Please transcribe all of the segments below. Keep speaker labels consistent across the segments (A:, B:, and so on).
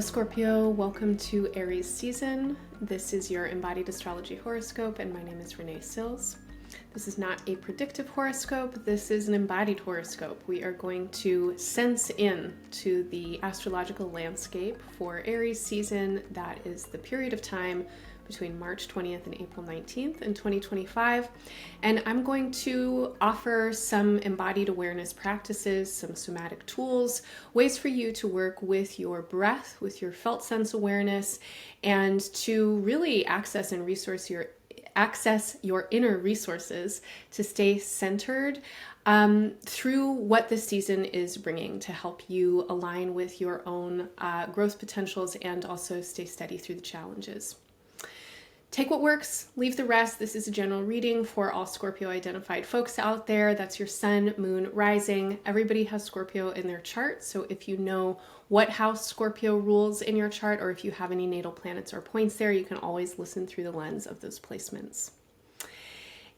A: Scorpio, welcome to Aries season. This is your embodied astrology horoscope, and my name is Renee Sills. This is not a predictive horoscope, this is an embodied horoscope. We are going to sense in to the astrological landscape for Aries season. That is the period of time between March 20th and April 19th in 2025. And I'm going to offer some embodied awareness practices, some somatic tools, ways for you to work with your breath, with your felt sense awareness, and to really access your inner resources to stay centered through what this season is bringing to help you align with your own growth potentials and also stay steady through the challenges. Take what works, leave the rest. This is a general reading for all Scorpio identified folks out there. That's your sun, moon, rising. Everybody has Scorpio in their chart. So if you know what house Scorpio rules in your chart, or if you have any natal planets or points there, you can always listen through the lens of those placements.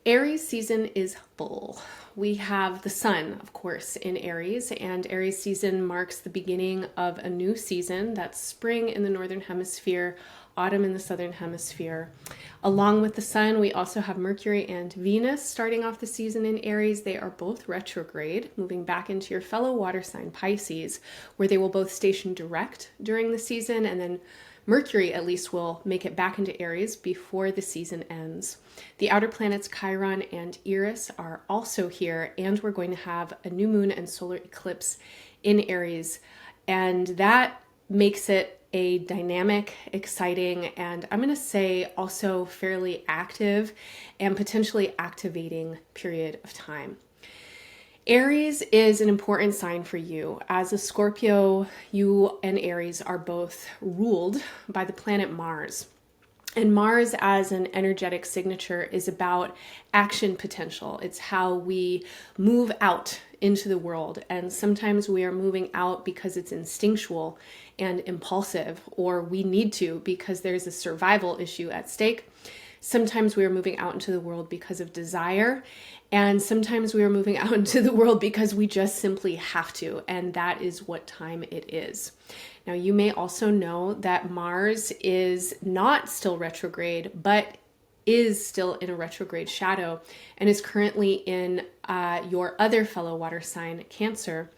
A: Aries season is full. We have the sun, of course, in Aries, and Aries season marks the beginning of a new season. That's spring in the northern hemisphere, autumn in the southern hemisphere. Along with the sun, we also have Mercury and Venus starting off the season in Aries. They are both retrograde, moving back into your fellow water sign Pisces, where they will both station direct during the season, and then Mercury at least will make it back into Aries before the season ends. The outer planets Chiron and Eris are also here, and we're going to have a new moon and solar eclipse in Aries, and that makes it a dynamic, exciting, and I'm going to say also fairly active and potentially activating period of time. Aries is an important sign for you. As a Scorpio, you and Aries are both ruled by the planet Mars. And Mars as an energetic signature is about action potential. It's how we move out into the world. And sometimes we are moving out because it's instinctual and impulsive, or we need to because there's a survival issue at stake. Sometimes we are moving out into the world because of desire, and sometimes we are moving out into the world because we just simply have to, and that is what time it is. Now, you may also know that Mars is not still retrograde, but is still in a retrograde shadow and is currently in your other fellow water sign, Cancer.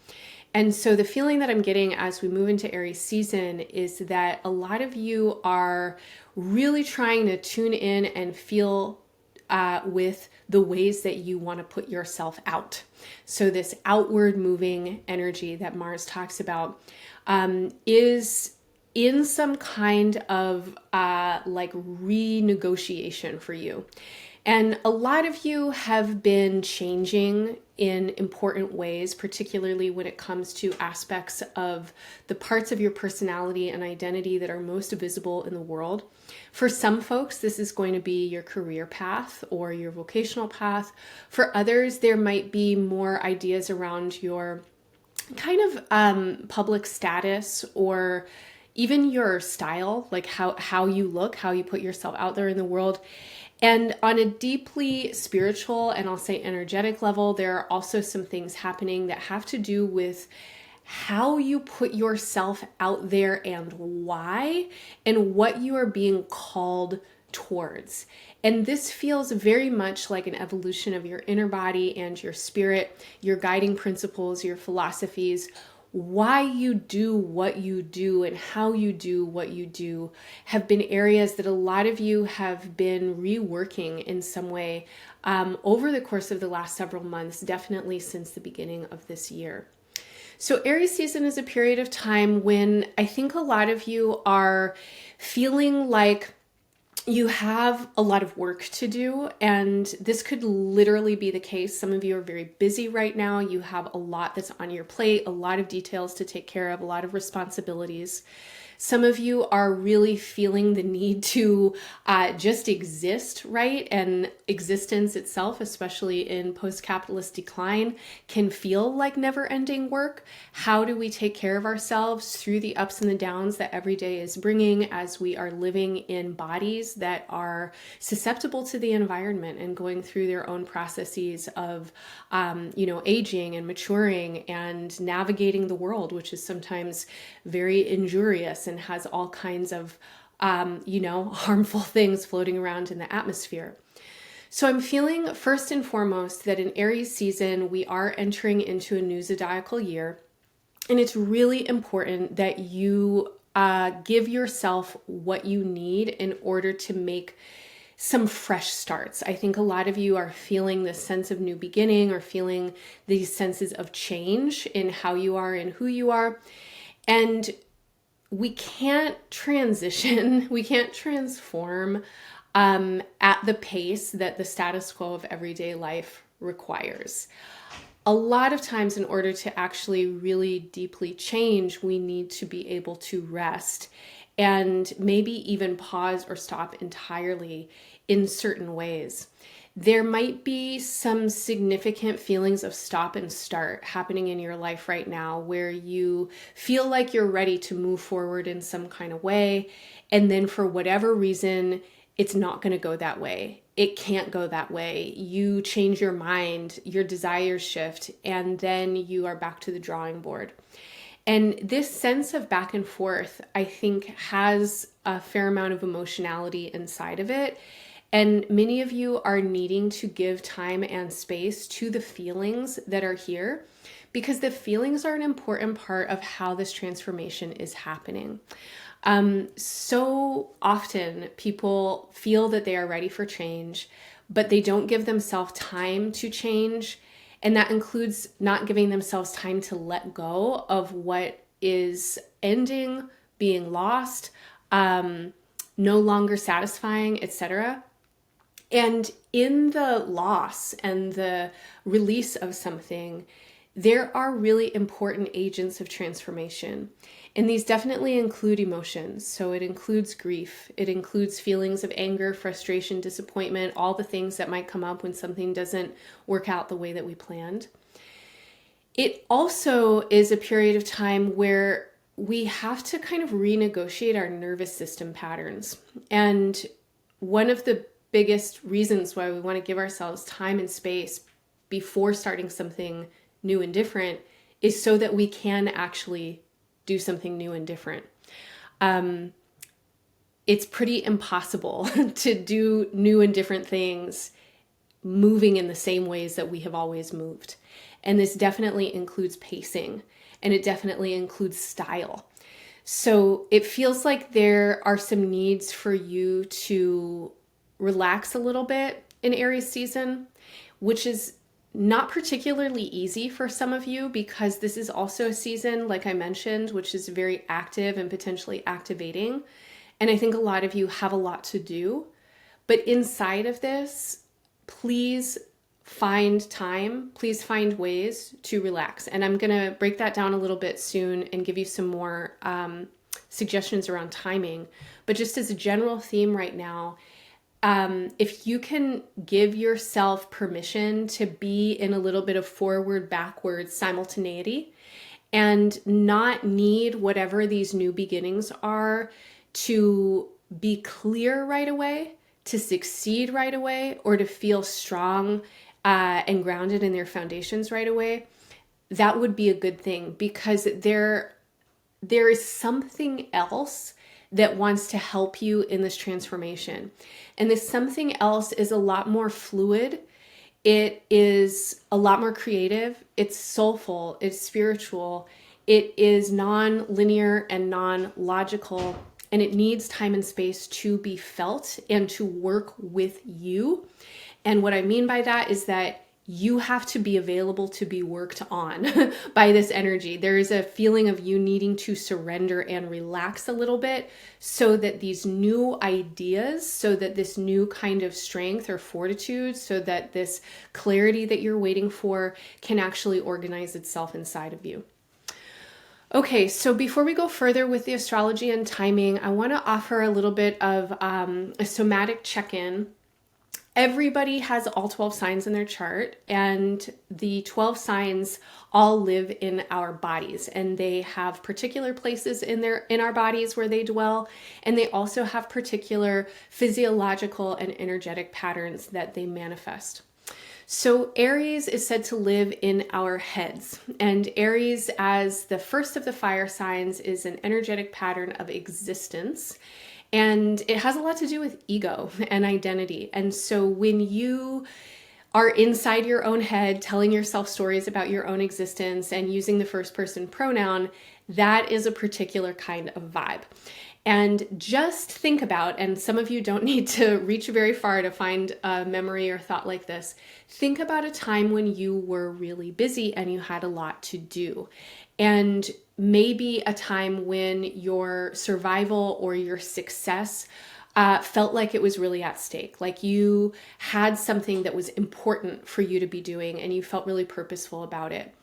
A: And so the feeling that I'm getting as we move into Aries season is that a lot of you are really trying to tune in and feel with the ways that you want to put yourself out. So this outward moving energy that Mars talks about is in some kind of like renegotiation for you. And a lot of you have been changing in important ways, particularly when it comes to aspects of the parts of your personality and identity that are most visible in the world. For some folks, this is going to be your career path or your vocational path. For others, there might be more ideas around your kind of public status, or even your style, like how you look, how you put yourself out there in the world. And on a deeply spiritual and I'll say energetic level, there are also some things happening that have to do with how you put yourself out there and why, and what you are being called towards. And this feels very much like an evolution of your inner body and your spirit, your guiding principles, your philosophies. Why you do what you do and how you do what you do have been areas that a lot of you have been reworking in some way over the course of the last several months, definitely since the beginning of this year. So Aries season is a period of time when I think a lot of you are feeling like you have a lot of work to do, and this could literally be the case. Some of you are very busy right now. You have a lot that's on your plate, a lot of details to take care of, a lot of responsibilities. Some of you are really feeling the need to just exist, right? And existence itself, especially in post-capitalist decline, can feel like never-ending work. How do we take care of ourselves through the ups and the downs that every day is bringing as we are living in bodies that are susceptible to the environment and going through their own processes of, aging and maturing and navigating the world, which is sometimes very injurious and has all kinds of, harmful things floating around in the atmosphere. So I'm feeling first and foremost that in Aries season, we are entering into a new zodiacal year. And it's really important that you give yourself what you need in order to make some fresh starts. I think a lot of you are feeling this sense of new beginning or feeling these senses of change in how you are and who you are. And we can't transition, we can't transform at the pace that the status quo of everyday life requires. A lot of times, in order to actually really deeply change, we need to be able to rest and maybe even pause or stop entirely in certain ways. There might be some significant feelings of stop and start happening in your life right now where you feel like you're ready to move forward in some kind of way. And then for whatever reason, it's not going to go that way. It can't go that way. You change your mind, your desires shift, and then you are back to the drawing board. And this sense of back and forth, I think, has a fair amount of emotionality inside of it. And many of you are needing to give time and space to the feelings that are here, because the feelings are an important part of how this transformation is happening. So often people feel that they are ready for change, but they don't give themselves time to change. And that includes not giving themselves time to let go of what is ending, being lost, no longer satisfying, etc. And in the loss and the release of something, there are really important agents of transformation. And these definitely include emotions. So it includes grief. It includes feelings of anger, frustration, disappointment, all the things that might come up when something doesn't work out the way that we planned. It also is a period of time where we have to kind of renegotiate our nervous system patterns. And one of the biggest reasons why we want to give ourselves time and space before starting something new and different is so that we can actually do something new and different. It's pretty impossible to do new and different things moving in the same ways that we have always moved. And this definitely includes pacing, and it definitely includes style. So it feels like there are some needs for you to relax a little bit in Aries season, which is not particularly easy for some of you because this is also a season, like I mentioned, which is very active and potentially activating. And I think a lot of you have a lot to do. But inside of this, please find time, please find ways to relax. And I'm going to break that down a little bit soon and give you some more suggestions around timing. But just as a general theme right now, if you can give yourself permission to be in a little bit of forward, backward simultaneity and not need whatever these new beginnings are to be clear right away, to succeed right away, or to feel strong and grounded in their foundations right away, that would be a good thing, because there is something else that wants to help you in this transformation. And this something else is a lot more fluid. It is a lot more creative. It's soulful. It's spiritual. It is non-linear and non-logical. And it needs time and space to be felt and to work with you. And what I mean by that is that you have to be available to be worked on by this energy. There is a feeling of you needing to surrender and relax a little bit so that these new ideas, so that this new kind of strength or fortitude, so that this clarity that you're waiting for can actually organize itself inside of you. Okay, so before we go further with the astrology and timing, I want to offer a little bit of a somatic check-in. Everybody has all 12 signs in their chart, and the 12 signs all live in our bodies, and they have particular places in our bodies where they dwell, and they also have particular physiological and energetic patterns that they manifest. So Aries is said to live in our heads, and Aries, as the first of the fire signs, is an energetic pattern of existence. And it has a lot to do with ego and identity. And so when you are inside your own head, telling yourself stories about your own existence and using the first person pronoun, that is a particular kind of vibe. And just think about, and some of you don't need to reach very far to find a memory or thought like this, think about a time when you were really busy and you had a lot to do. And maybe a time when your survival or your success felt like it was really at stake, like you had something that was important for you to be doing and you felt really purposeful about it.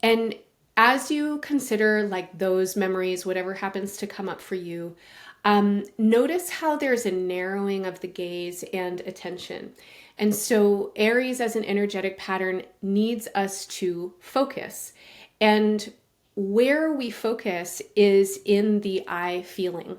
A: And as you consider like those memories, whatever happens to come up for you, notice how there's a narrowing of the gaze and attention. And so Aries as an energetic pattern needs us to focus. And where we focus is in the I feeling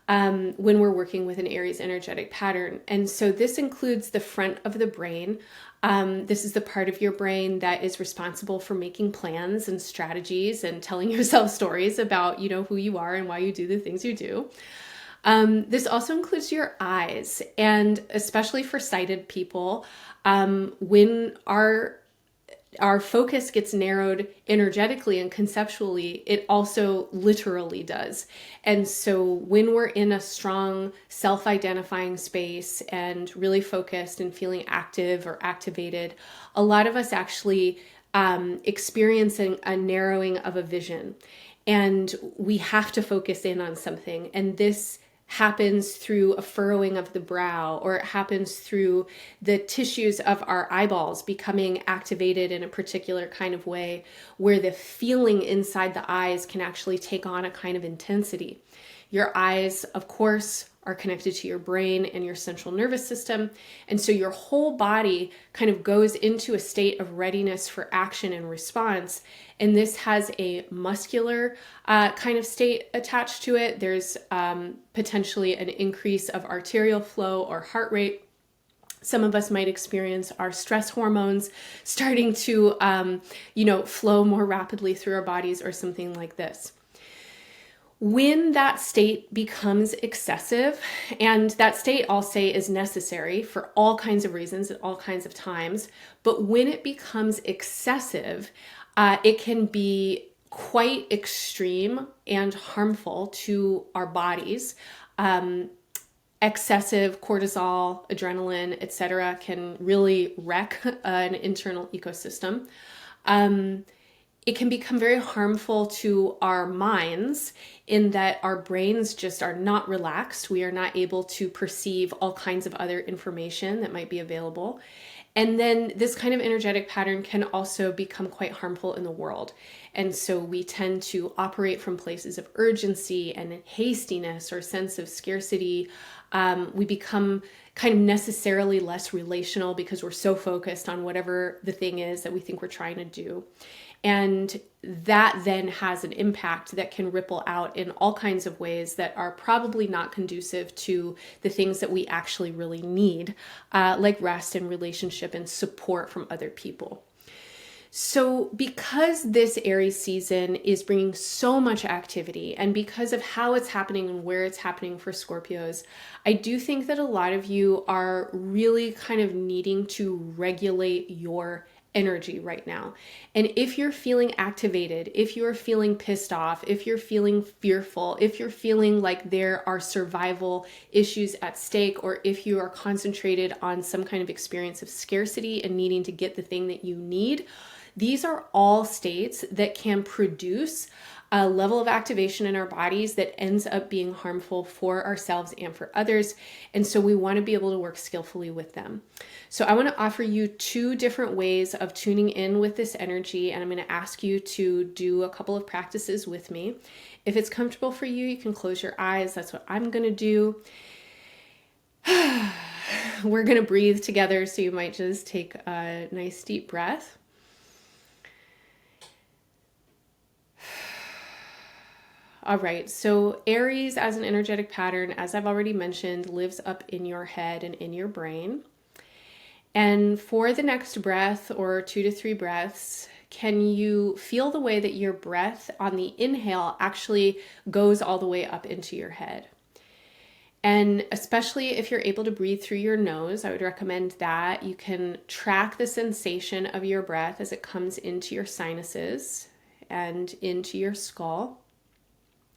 A: when we're working with an Aries energetic pattern. And so this includes the front of the brain. This is the part of your brain that is responsible for making plans and strategies and telling yourself stories about, who you are and why you do the things you do. This also includes your eyes, and especially for sighted people, when our focus gets narrowed energetically and conceptually, it also literally does. And so when we're in a strong self-identifying space and really focused and feeling active or activated, a lot of us actually experiencing a narrowing of a vision. And we have to focus in on something. And this happens through a furrowing of the brow, or it happens through the tissues of our eyeballs becoming activated in a particular kind of way, where the feeling inside the eyes can actually take on a kind of intensity. Your eyes, of course, are connected to your brain and your central nervous system. And so your whole body kind of goes into a state of readiness for action and response. And this has a muscular kind of state attached to it. There's potentially an increase of arterial flow or heart rate. Some of us might experience our stress hormones starting to, flow more rapidly through our bodies, or something like this. When that state becomes excessive, and that state, I'll say, is necessary for all kinds of reasons at all kinds of times, but when it becomes excessive, it can be quite extreme and harmful to our bodies. Excessive cortisol, adrenaline, etc., can really wreck an internal ecosystem. It can become very harmful to our minds in that our brains just are not relaxed. We are not able to perceive all kinds of other information that might be available. And then this kind of energetic pattern can also become quite harmful in the world. And so we tend to operate from places of urgency and hastiness or sense of scarcity. We become kind of necessarily less relational because we're so focused on whatever the thing is that we think we're trying to do. And that then has an impact that can ripple out in all kinds of ways that are probably not conducive to the things that we actually really need, like rest and relationship and support from other people. So because this Aries season is bringing so much activity, and because of how it's happening and where it's happening for Scorpios, I do think that a lot of you are really kind of needing to regulate your energy right now. And if you're feeling activated, if you're feeling pissed off, if you're feeling fearful, if you're feeling like there are survival issues at stake, or if you are concentrated on some kind of experience of scarcity and needing to get the thing that you need, these are all states that can produce a level of activation in our bodies that ends up being harmful for ourselves and for others. And so we want to be able to work skillfully with them. So I want to offer you 2 different ways of tuning in with this energy, and I'm going to ask you to do a couple of practices with me. If it's comfortable for you, you can close your eyes. That's what I'm going to do. we're going to breathe together, so you might just take a nice deep breath. All right, so Aries as an energetic pattern, as I've already mentioned, lives up in your head and in your brain. And for the next breath, or 2 to 3 breaths, can you feel the way that your breath on the inhale actually goes all the way up into your head? And especially if you're able to breathe through your nose, I would recommend that. You can track the sensation of your breath as it comes into your sinuses and into your skull.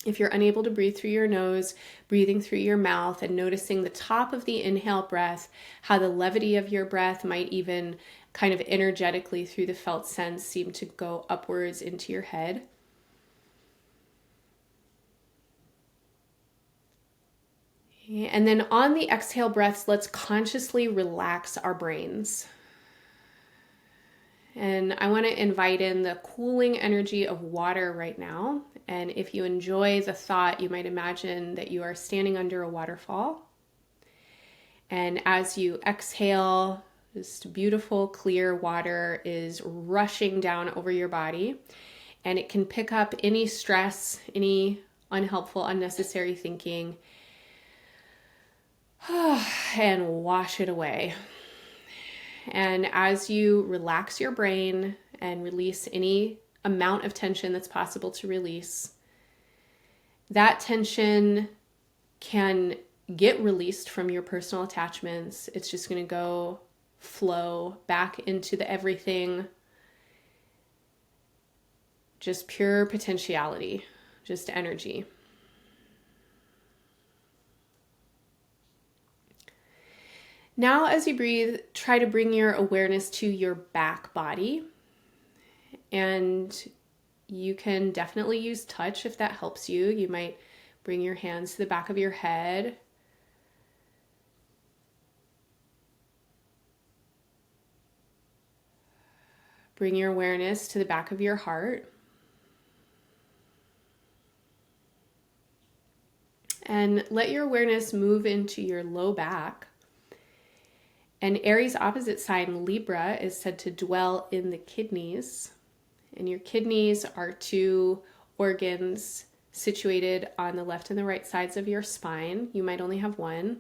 A: If you're unable to breathe through your nose, breathing through your mouth and noticing the top of the inhale breath, how the levity of your breath might even kind of energetically through the felt sense seem to go upwards into your head. And then on the exhale breaths, let's consciously relax our brains. And I want to invite in the cooling energy of water right now. And if you enjoy the thought, you might imagine that you are standing under a waterfall. And as you exhale, this beautiful, clear water is rushing down over your body. And it can pick up any stress, any unhelpful, unnecessary thinking, and wash it away. And as you relax your brain and release any amount of tension that's possible to release, that tension can get released from your personal attachments. It's just going to go flow back into the everything, just pure potentiality, just energy. Now, as you breathe, try to bring your awareness to your back body. And you can definitely use touch if that helps you. You might bring your hands to the back of your head. Bring your awareness to the back of your heart. And let your awareness move into your low back. And Aries opposite sign, Libra, is said to dwell in the kidneys. And your kidneys are 2 organs situated on the left and the right sides of your spine. You might only have one.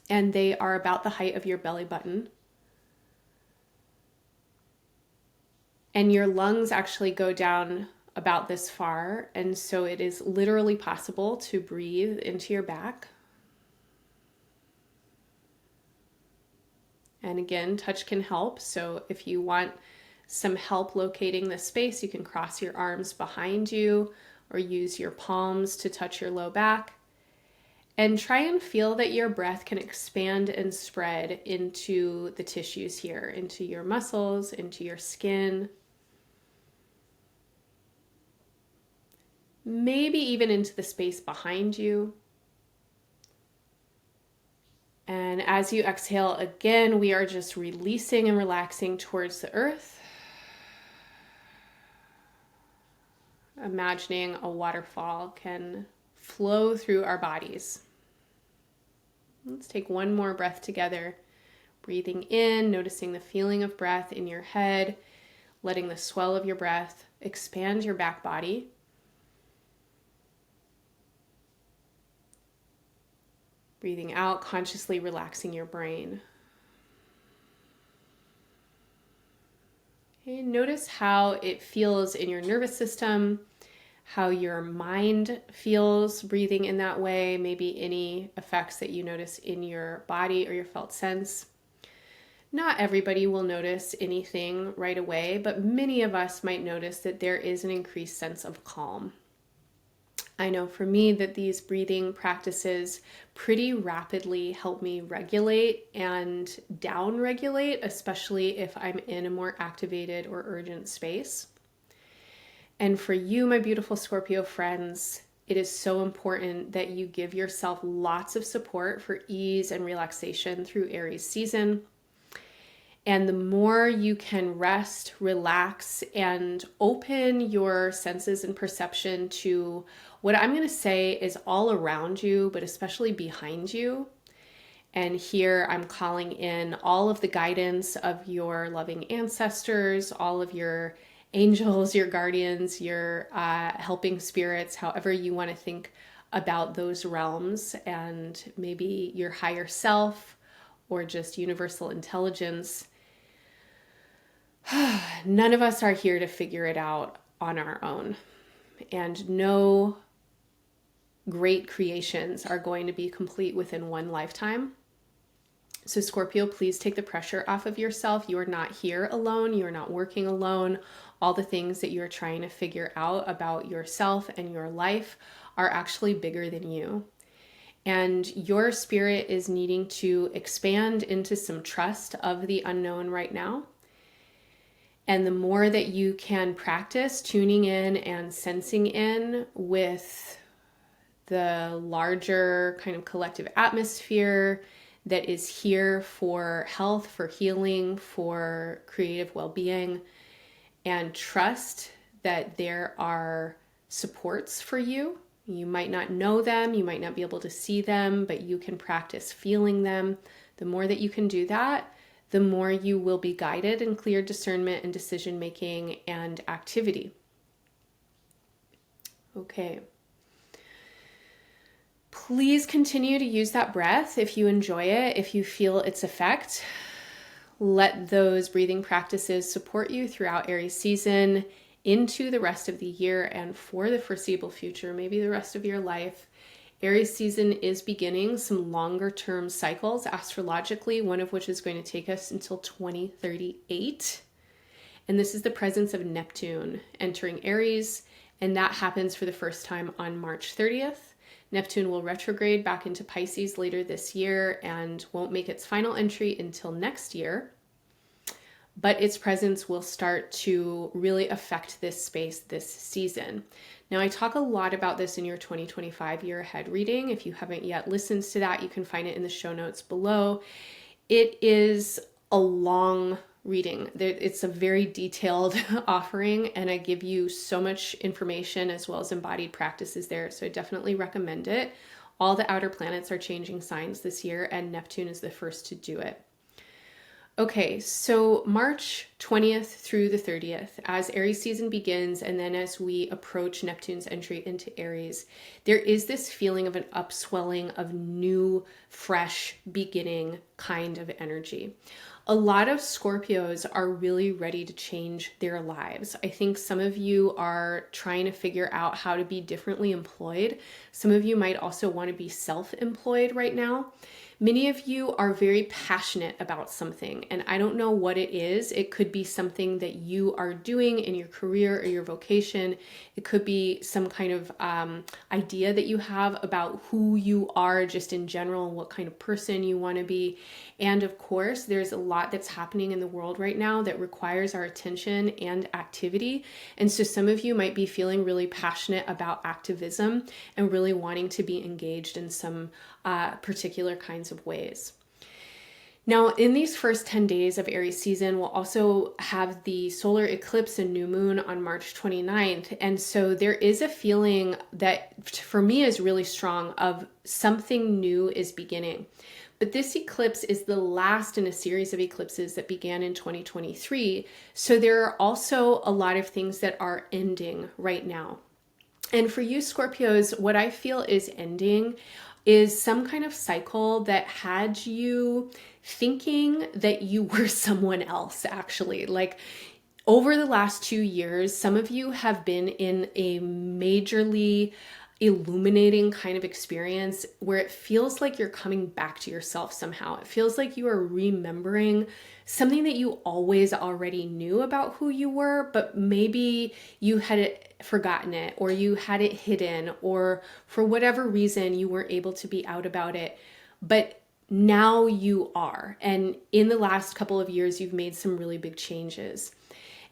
A: And they are about the height of your belly button. And your lungs actually go down about this far. And so it is literally possible to breathe into your back. And again, touch can help. So if you want some help locating the space, you can cross your arms behind you or use your palms to touch your low back. And try and feel that your breath can expand and spread into the tissues here, into your muscles, into your skin. Maybe even into the space behind you. And as you exhale again, we are just releasing and relaxing towards the earth. Imagining a waterfall can flow through our bodies. Let's take one more breath together. Breathing in, noticing the feeling of breath in your head, letting the swell of your breath expand your back body. Breathing out, consciously relaxing your brain. Okay, notice how it feels in your nervous system, how your mind feels breathing in that way, maybe any effects that you notice in your body or your felt sense. Not everybody will notice anything right away, but many of us might notice that there is an increased sense of calm. I know for me that these breathing practices pretty rapidly help me regulate and down-regulate, especially if I'm in a more activated or urgent space. And for you, my beautiful Scorpio friends, it is so important that you give yourself lots of support for ease and relaxation through Aries season. And the more you can rest, relax, and open your senses and perception to what I'm going to say is all around you, but especially behind you, And here I'm calling in all of the guidance of your loving ancestors, all of your angels, your guardians, your helping spirits, however you want to think about those realms, and maybe your higher self or just universal intelligence. None of us are here to figure it out on our own. And no great creations are going to be complete within one lifetime. So Scorpio, please take the pressure off of yourself. You are not here alone. You are not working alone. All the things that you're trying to figure out about yourself and your life are actually bigger than you. And your spirit is needing to expand into some trust of the unknown right now. And the more that you can practice tuning in and sensing in with the larger kind of collective atmosphere that is here for health, for healing, for creative well-being, and trust that there are supports for you. You might not know them, you might not be able to see them, but you can practice feeling them. The more that you can do that, the more you will be guided in clear discernment and decision-making and activity. Okay. Please continue to use that breath if you enjoy it, if you feel its effect. Let those breathing practices support you throughout Aries season, into the rest of the year, and for the foreseeable future, maybe the rest of your life. Aries season is beginning some longer term cycles astrologically, one of which is going to take us until 2038. And this is the presence of Neptune entering Aries, and that happens for the first time on March 30th. Neptune will retrograde back into Pisces later this year and won't make its final entry until next year. But its presence will start to really affect this space this season. Now, I talk a lot about this in your 2025 year ahead reading. If you haven't yet listened to that, you can find it in the show notes below. It is a long reading. It's a very detailed offering, and I give you so much information as well as embodied practices there. So I definitely recommend it. All the outer planets are changing signs this year, and Neptune is the first to do it. Okay, so March 20th through the 30th, as Aries season begins, and then as we approach Neptune's entry into Aries, there is this feeling of an upswelling of new, fresh beginning kind of energy. A lot of Scorpios are really ready to change their lives. I think some of you are trying to figure out how to be differently employed. Some of you might also want to be self-employed right now. Many of you are very passionate about something, and I don't know what it is. It could be something that you are doing in your career or your vocation. It could be some kind of idea that you have about who you are just in general and what kind of person you want to be. And of course, there's a lot that's happening in the world right now that requires our attention and activity. And so some of you might be feeling really passionate about activism and really wanting to be engaged in some particular kinds of ways. Now, in these first 10 days of Aries season, we'll also have the solar eclipse and new moon on March 29th. And so there is a feeling that for me is really strong of something new is beginning. But this eclipse is the last in a series of eclipses that began in 2023. So there are also a lot of things that are ending right now. And for you Scorpios, what I feel is ending is some kind of cycle that had you thinking that you were someone else, actually. Like over the last 2 years, some of you have been in a majorly illuminating kind of experience where it feels like you're coming back to yourself somehow. It feels like you are remembering something that you always already knew about who you were, but maybe you had forgotten it, or you had it hidden, or for whatever reason you weren't able to be out about it. But now you are. And in the last couple of years, you've made some really big changes.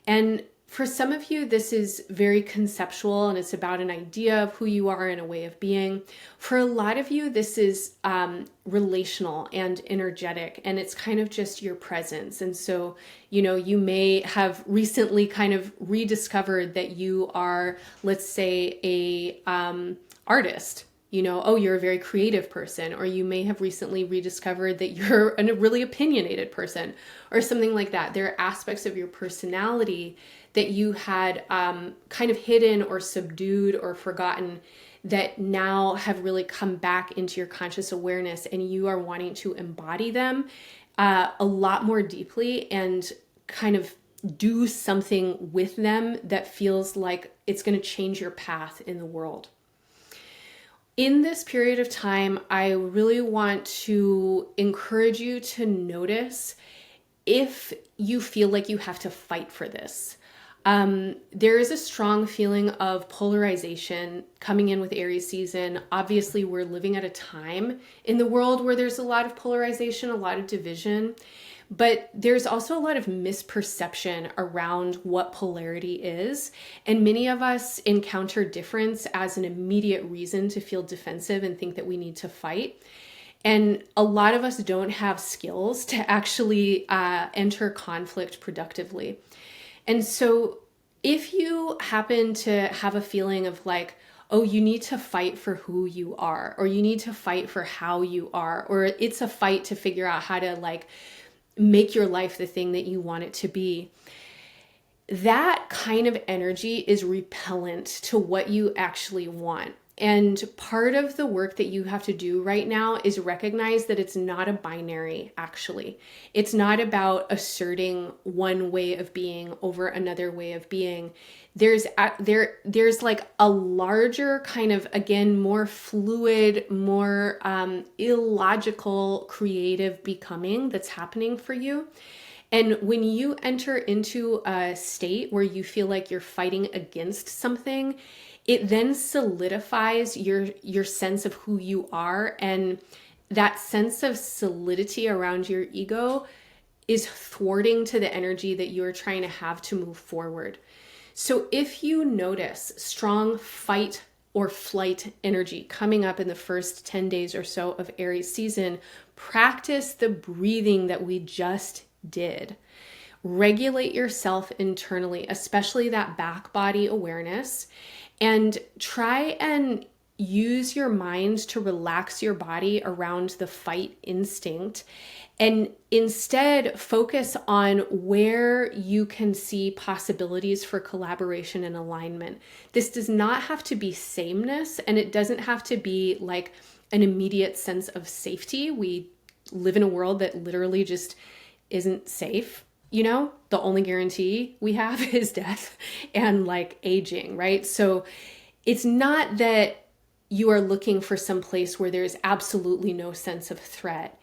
A: And for some of you, this is very conceptual and it's about an idea of who you are and a way of being. For a lot of you, this is relational and energetic, and it's kind of just your presence. And so, you may have recently kind of rediscovered that you are, let's say, a artist. You know, oh, you're a very creative person, or you may have recently rediscovered that you're a really opinionated person, or something like that. There are aspects of your personality that you had kind of hidden or subdued or forgotten that now have really come back into your conscious awareness, and you are wanting to embody them a lot more deeply and kind of do something with them that feels like it's going to change your path in the world. In this period of time, I really want to encourage you to notice if you feel like you have to fight for this. There is a strong feeling of polarization coming in with Aries season. Obviously, we're living at a time in the world where there's a lot of polarization, a lot of division. But there's also a lot of misperception around what polarity is. And many of us encounter difference as an immediate reason to feel defensive and think that we need to fight. And a lot of us don't have skills to actually enter conflict productively. And so if you happen to have a feeling of like, oh, you need to fight for who you are, or you need to fight for how you are, or it's a fight to figure out how to like make your life the thing that you want it to be, that kind of energy is repellent to what you actually want. And part of the work that you have to do right now is recognize that it's not a binary, actually. It's not about asserting one way of being over another way of being. There's like a larger kind of, again, more fluid, more illogical, creative becoming that's happening for you. And when you enter into a state where you feel like you're fighting against something, it then solidifies your sense of who you are. And that sense of solidity around your ego is thwarting to the energy that you're trying to have to move forward. So if you notice strong fight or flight energy coming up in the first 10 days or so of Aries season, practice the breathing that we just did. Regulate yourself internally, especially that back body awareness, and try and use your mind to relax your body around the fight instinct, and instead focus on where you can see possibilities for collaboration and alignment. This does not have to be sameness, and it doesn't have to be like an immediate sense of safety. We live in a world that literally just isn't safe. You know, the only guarantee we have is death and like aging, right? So it's not that you are looking for some place where there's absolutely no sense of threat.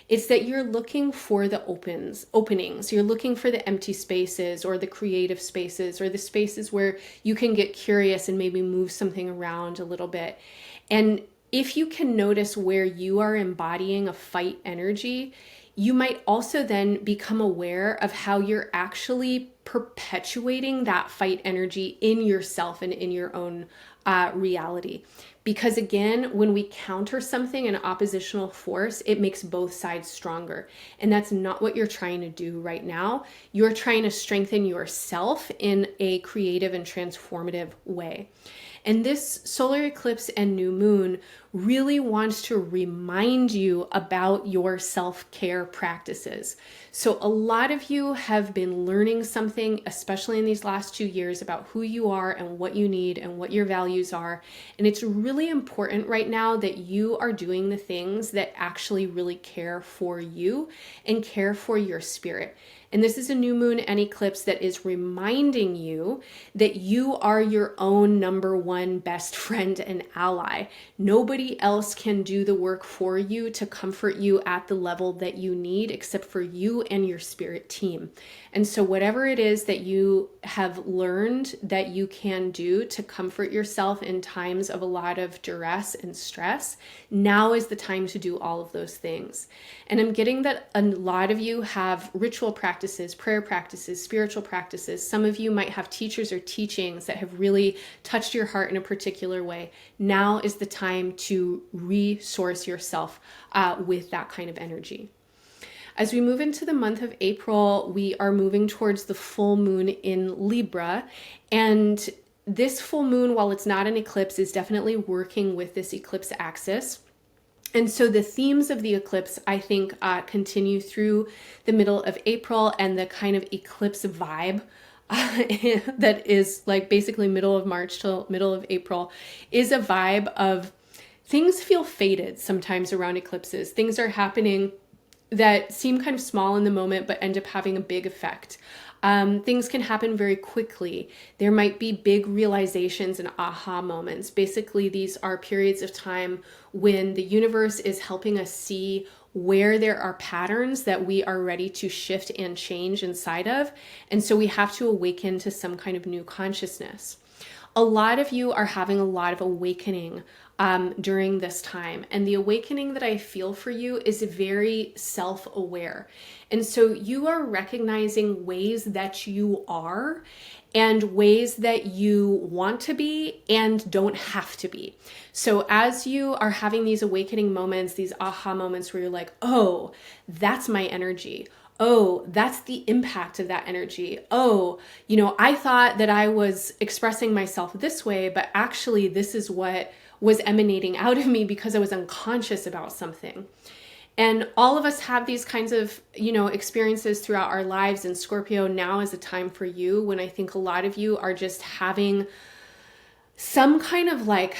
A: It's that you're looking for the openings. You're looking for the empty spaces or the creative spaces or the spaces where you can get curious and maybe move something around a little bit. And if you can notice where you are embodying a fight energy, you might also then become aware of how you're actually perpetuating that fight energy in yourself and in your own reality. Because again, when we counter something, an oppositional force, it makes both sides stronger. And that's not what you're trying to do right now. You're trying to strengthen yourself in a creative and transformative way. And this solar eclipse and new moon really wants to remind you about your self-care practices. So a lot of you have been learning something, especially in these last 2 years, about who you are and what you need and what your values are. And it's really important right now that you are doing the things that actually really care for you and care for your spirit. And this is a new moon and eclipse that is reminding you that you are your own number one best friend and ally. Nobody else can do the work for you to comfort you at the level that you need except for you and your spirit team. And so whatever it is that you have learned that you can do to comfort yourself in times of a lot of duress and stress, now is the time to do all of those things. And I'm getting that a lot of you have ritual practices, prayer practices, spiritual practices. Some of you might have teachers or teachings that have really touched your heart in a particular way. Now is the time to resource yourself with that kind of energy. As we move into the month of April, we are moving towards the full moon in Libra. And this full moon, while it's not an eclipse, is definitely working with this eclipse axis. And so the themes of the eclipse, I think, continue through the middle of April, and the kind of eclipse vibe that is like basically middle of March till middle of April is a vibe of things feel faded sometimes around eclipses. Things are happening that seem kind of small in the moment, but end up having a big effect. Things can happen very quickly. There might be big realizations and aha moments. Basically, these are periods of time when the universe is helping us see where there are patterns that we are ready to shift and change inside of. And so we have to awaken to some kind of new consciousness. A lot of you are having a lot of awakening during this time. And the awakening that I feel for you is very self-aware. And so you are recognizing ways that you are and ways that you want to be and don't have to be. So as you are having these awakening moments, these aha moments where you're like, oh, that's my energy. Oh, that's the impact of that energy. Oh, I thought that I was expressing myself this way, but actually this is what was emanating out of me because I was unconscious about something. And all of us have these kinds of, experiences throughout our lives. And Scorpio, now is a time for you when I think a lot of you are just having some kind of like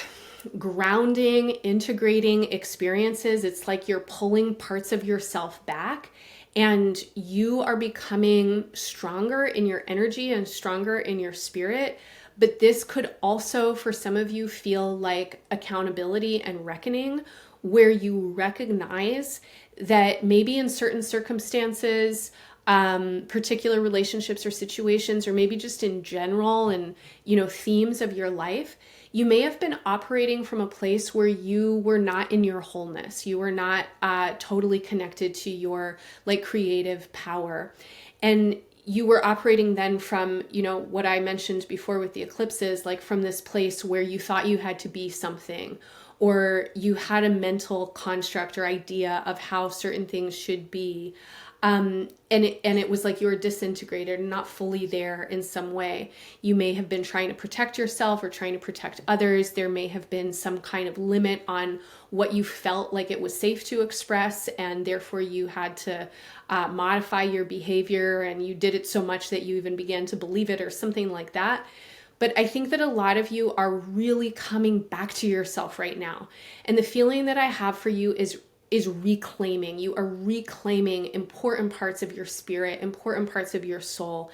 A: grounding, integrating experiences. It's like you're pulling parts of yourself back, and you are becoming stronger in your energy and stronger in your spirit. But this could also, for some of you, feel like accountability and reckoning, where you recognize that maybe in certain circumstances, particular relationships or situations, or maybe just in general and, themes of your life, you may have been operating from a place where you were not in your wholeness. You were not totally connected to your creative power. And you were operating then from, what I mentioned before with the eclipses, like from this place where you thought you had to be something, or you had a mental construct or idea of how certain things should be. And it was like you were disintegrated and not fully there in some way. You may have been trying to protect yourself or trying to protect others. There may have been some kind of limit on what you felt like it was safe to express, and therefore you had to modify your behavior, and you did it so much that you even began to believe it or something like that. But I think that a lot of you are really coming back to yourself right now. And the feeling that I have for you is reclaiming. You are reclaiming important parts of your spirit, important parts of your soul.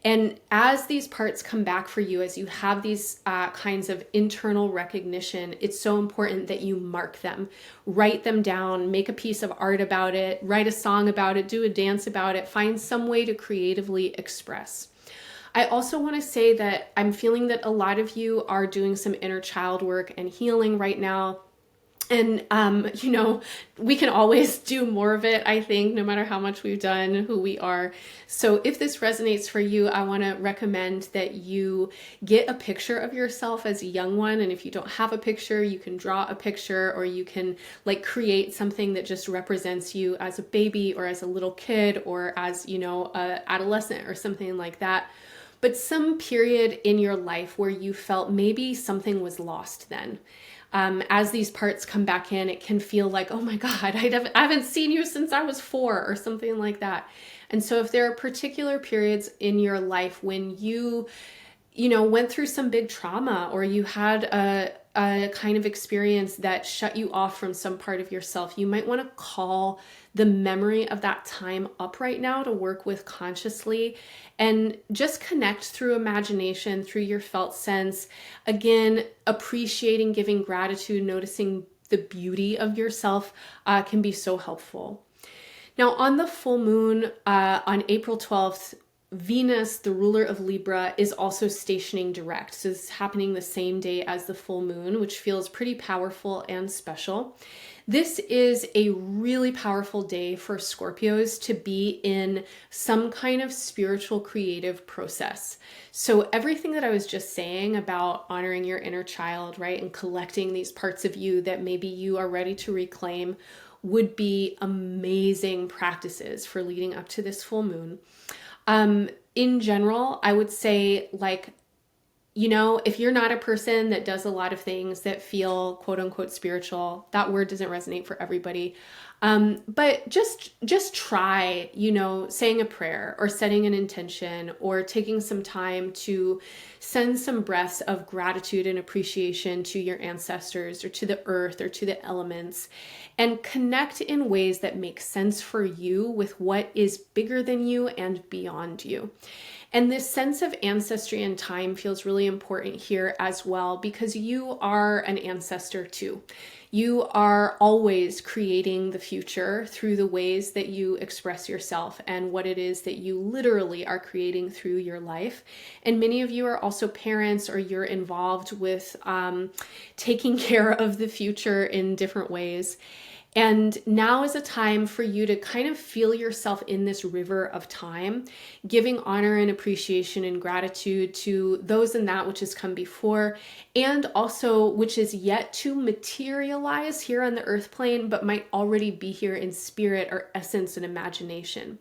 A: And as these parts come back for you, as you have these kinds of internal recognition, it's so important that you mark them, write them down, make a piece of art about it, write a song about it, do a dance about it, find some way to creatively express. I also want to say that I'm feeling that a lot of you are doing some inner child work and healing right now. And, we can always do more of it, I think, no matter how much we've done, who we are. So if this resonates for you, I want to recommend that you get a picture of yourself as a young one. And if you don't have a picture, you can draw a picture, or you can create something that just represents you as a baby or as a little kid or as, a adolescent or something like that. But some period in your life where you felt maybe something was lost then. As these parts come back in, it can feel like, oh my God, I haven't seen you since I was 4 or something like that. And so if there are particular periods in your life when you went through some big trauma, or you had a kind of experience that shut you off from some part of yourself, you might want to call the memory of that time up right now to work with consciously, and just connect through imagination, through your felt sense. Again, appreciating, giving gratitude, noticing the beauty of yourself can be so helpful. Now, on the full moon on April 12th, Venus, the ruler of Libra, is also stationing direct. So this is happening the same day as the full moon, which feels pretty powerful and special. This is a really powerful day for Scorpios to be in some kind of spiritual creative process. So everything that I was just saying about honoring your inner child, right, and collecting these parts of you that maybe you are ready to reclaim would be amazing practices for leading up to this full moon. In general, I would say you know, if you're not a person that does a lot of things that feel quote unquote spiritual, that word doesn't resonate for everybody. But just try, you know, saying a prayer or setting an intention or taking some time to send some breaths of gratitude and appreciation to your ancestors or to the earth or to the elements, and connect in ways that make sense for you with what is bigger than you and beyond you. And this sense of ancestry and time feels really important here as well, because you are an ancestor too. You are always creating the future through the ways that you express yourself and what it is that you literally are creating through your life. And many of you are also parents, or you're involved with taking care of the future in different ways. And now is a time for you to kind of feel yourself in this river of time, giving honor and appreciation and gratitude to those and that which has come before, and also which is yet to materialize here on the earth plane, but might already be here in spirit or essence and imagination.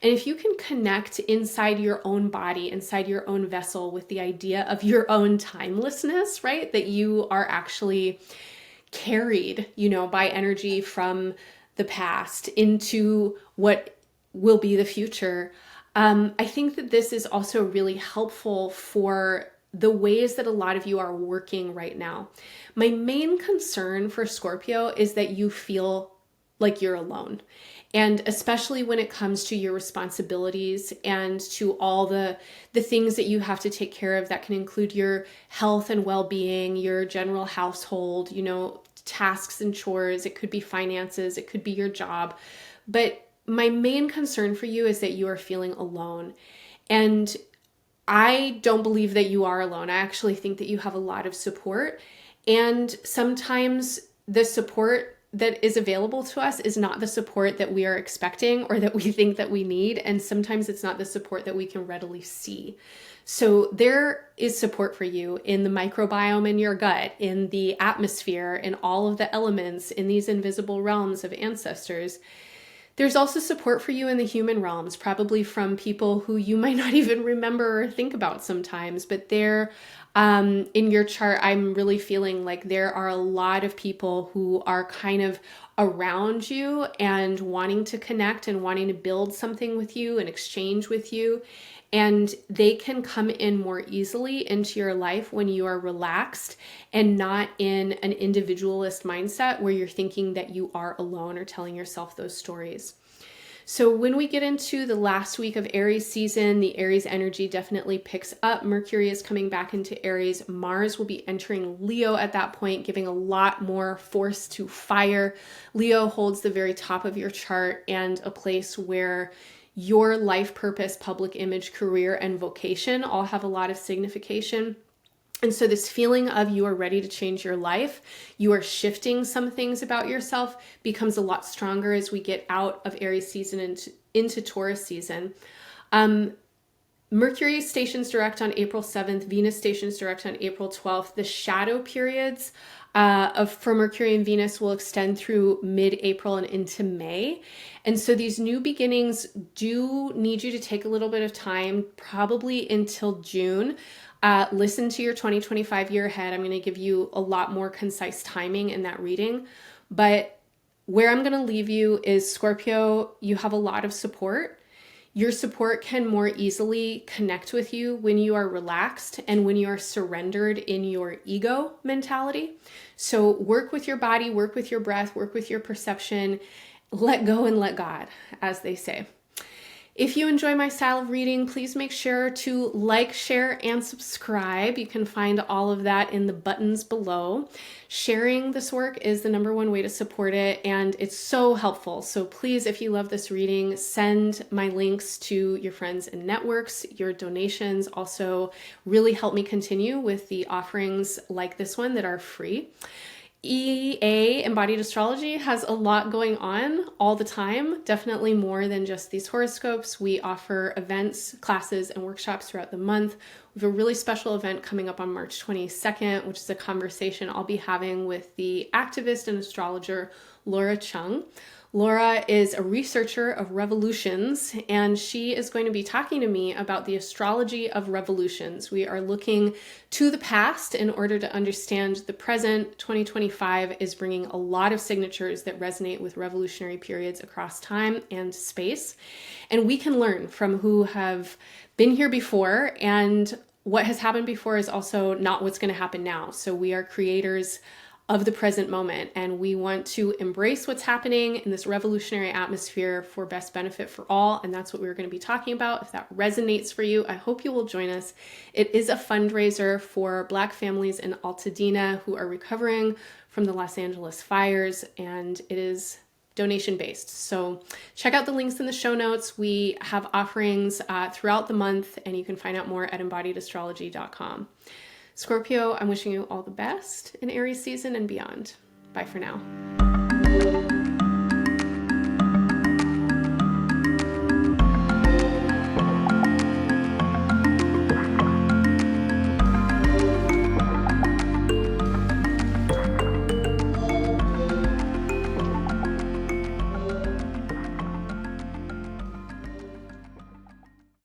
A: And if you can connect inside your own body, inside your own vessel, with the idea of your own timelessness, right? That you are actually carried, you know, by energy from the past into what will be the future. I think that this is also really helpful for the ways that a lot of you are working right now. My main concern for Scorpio is that you feel like you're alone. And especially when it comes to your responsibilities and to all the things that you have to take care of, that can include your health and well-being, your general household, you know, tasks and chores. It could be finances, it could be your job. But my main concern for you is that you are feeling alone. And I don't believe that you are alone. I actually think that you have a lot of support. And sometimes the support that is available to us is not the support that we are expecting or that we think that we need. And sometimes it's not the support that we can readily see. So there is support for you in the microbiome in your gut, in the atmosphere, in all of the elements, in these invisible realms of ancestors. There's also support for you in the human realms, probably from people who you might not even remember or think about sometimes, but they're in your chart. I'm really feeling like there are a lot of people who are kind of around you and wanting to connect and wanting to build something with you and exchange with you. And they can come in more easily into your life when you are relaxed and not in an individualist mindset where you're thinking that you are alone or telling yourself those stories. So when we get into the last week of Aries season, the Aries energy definitely picks up. Mercury is coming back into Aries. Mars will be entering Leo at that point, giving a lot more force to fire. Leo holds the very top of your chart and a place where your life purpose, public image, career, and vocation all have a lot of signification. And so this feeling of you are ready to change your life, you are shifting some things about yourself, becomes a lot stronger as we get out of Aries season and into Taurus season. Mercury stations direct on April 7th, Venus stations direct on April 12th. The shadow periods for Mercury and Venus will extend through mid-April and into May. And so these new beginnings do need you to take a little bit of time, probably until June. Listen to your 2025 year ahead. I'm going to give you a lot more concise timing in that reading. But where I'm going to leave you is Scorpio, you have a lot of support. Your support can more easily connect with you when you are relaxed and when you are surrendered in your ego mentality. So work with your body, work with your breath, work with your perception, let go and let God, as they say. If you enjoy my style of reading, please make sure to like, share, and subscribe. You can find all of that in the buttons below. Sharing this work is the #1 way to support it, and it's so helpful. So please, if you love this reading, send my links to your friends and networks. Your donations also really help me continue with the offerings like this one that are free. EA Embodied Astrology has a lot going on all the time, definitely more than just these horoscopes. We offer events, classes, and workshops throughout the month. We have a really special event coming up on March 22nd, which is a conversation I'll be having with the activist and astrologer Laura Chung. Laura is a researcher of revolutions, and she is going to be talking to me about the astrology of revolutions. We are looking to the past in order to understand the present. 2025 is bringing a lot of signatures that resonate with revolutionary periods across time and space, and we can learn from who have been here before, and what has happened before is also not what's going to happen now. So we are creators of the present moment, and we want to embrace what's happening in this revolutionary atmosphere for best benefit for all, and that's what we're going to be talking about. If that resonates for you, I hope you will join us. It is a fundraiser for Black families in Altadena who are recovering from the Los Angeles fires, and it is donation-based. So check out the links in the show notes. We have offerings throughout the month, and you can find out more at embodiedastrology.com. Scorpio, I'm wishing you all the best in Aries season and beyond. Bye for now.